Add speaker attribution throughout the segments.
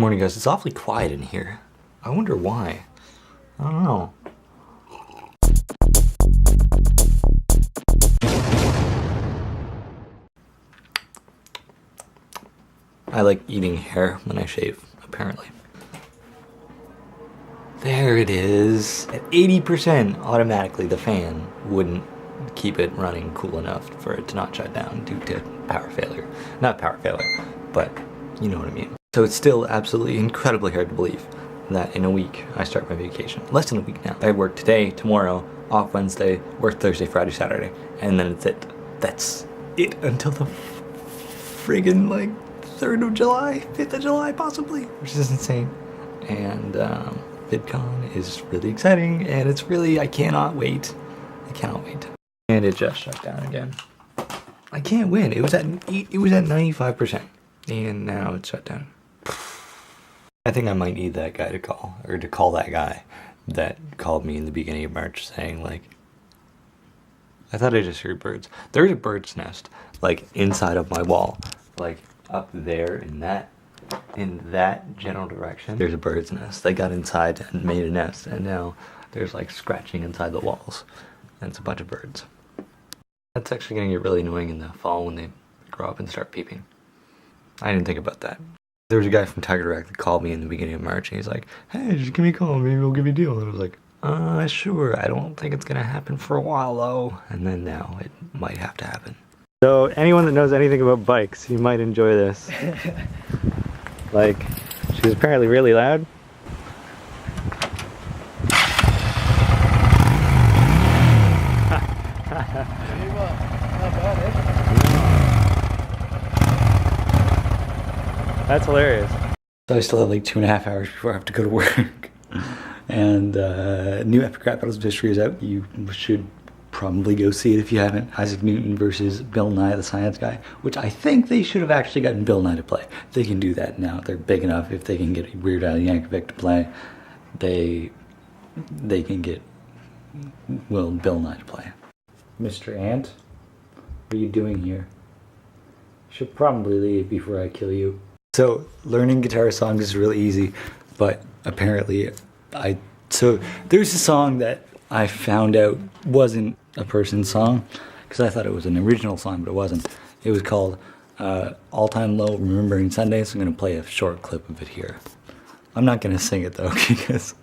Speaker 1: Morning guys, it's awfully quiet in here. I wonder why. I don't know. I like eating hair when I shave, apparently. There it is. At 80% automatically the fan wouldn't keep it running cool enough for it to not shut down due to power failure. Not power failure, but you know what I mean. So it's still absolutely incredibly hard to believe that in a week I start my vacation. Less than a week now. I work today, tomorrow, off Wednesday, work Thursday, Friday, Saturday, and then it's it. That's it until the friggin' like 3rd of July, 5th of July possibly, which is insane. And VidCon is really exciting, and it's really, I cannot wait. I cannot wait. And it just shut down again. I can't win. It was at 95%, and now it's shut down. I think I might need that guy to call, or to call that guy that called me in the beginning of March saying like, I thought I just heard birds. There's a bird's nest like inside of my wall, like up there in that general direction. There's a bird's nest. They got inside and made a nest, and now there's like scratching inside the walls, and it's a bunch of birds. That's actually gonna get really annoying in the fall when they grow up and start peeping. I didn't think about that. There was a guy from Tiger Direct that called me in the beginning of March, and he's like, hey, just give me a call, maybe we'll give you a deal. And I was like, sure, I don't think it's gonna happen for a while though. And then now it might have to happen. So anyone that knows anything about bikes, you might enjoy this. Like, she's apparently really loud. That's hilarious. So I still have like 2.5 hours before I have to go to work. And new Epic Rap Battles of History is out. You should probably go see it if you haven't. Isaac Newton versus Bill Nye the Science Guy, which I think they should have actually gotten Bill Nye to play. They can do that now. They're big enough. If they can get Weird Al Yankovic to play, they can get Bill Nye to play. Mr. Ant, what are you doing here? You should probably leave before I kill you. So learning guitar songs is really easy, but apparently so there's a song that I found out wasn't a person's song, because I thought it was an original song, but it wasn't. It was called All Time Low Remembering Sundays. I'm going to play a short clip of it here. I'm not going to sing it though, because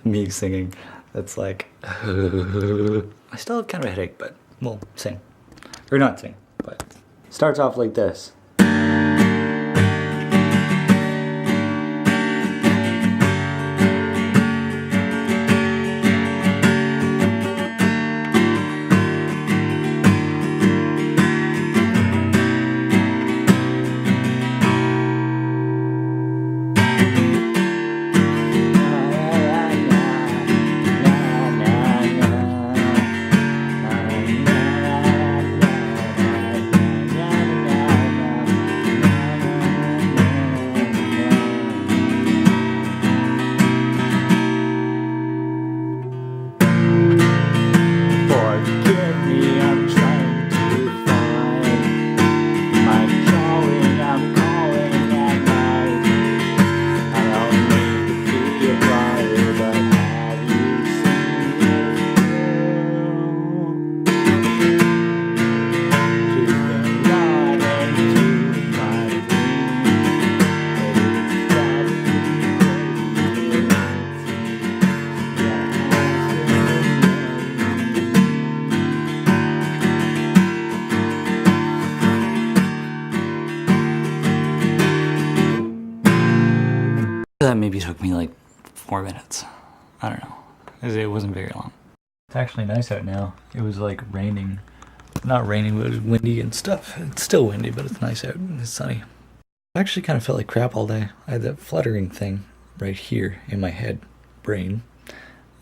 Speaker 1: me singing, that's like, I still have kind of a headache, but we'll sing. Or not sing, but starts off like this. That maybe took me like 4 minutes. I don't know. It wasn't very long. It's actually nice out now. It was like raining. Not raining, but it was windy and stuff. It's still windy, but it's nice out and it's sunny. I actually kind of felt like crap all day. I had that fluttering thing right here in my head, brain.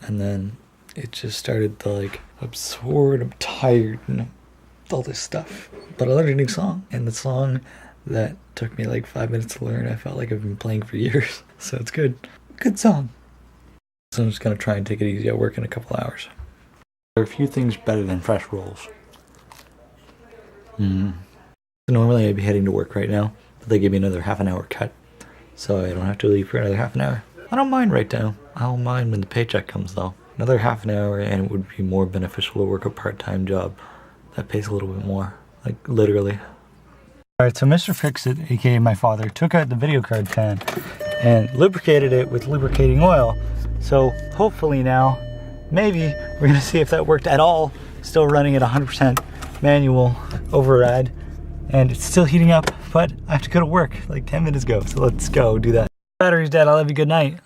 Speaker 1: And then it just started to like, I'm sore and I'm tired and all this stuff. But I learned a new song, and the song that took me like 5 minutes to learn, I felt like I've been playing for years. So it's good. Good song. So I'm just gonna try and take it easy at work in a couple hours. There are a few things better than fresh rolls. So normally I'd be heading to work right now, but they gave me another half an hour cut. so I don't have to leave for another half an hour. I don't mind right now. I don't mind when the paycheck comes though. Another half an hour and it would be more beneficial to work a part-time job that pays a little bit more, like literally. Alright, so Mr. Fix-It, aka my father, took out the video card pan and lubricated it with lubricating oil. So hopefully now, maybe we're gonna see if that worked at all. Still running at 100% manual override and it's still heating up, but I have to go to work like 10 minutes ago. So let's go do that. Battery's dead, I love you, good night.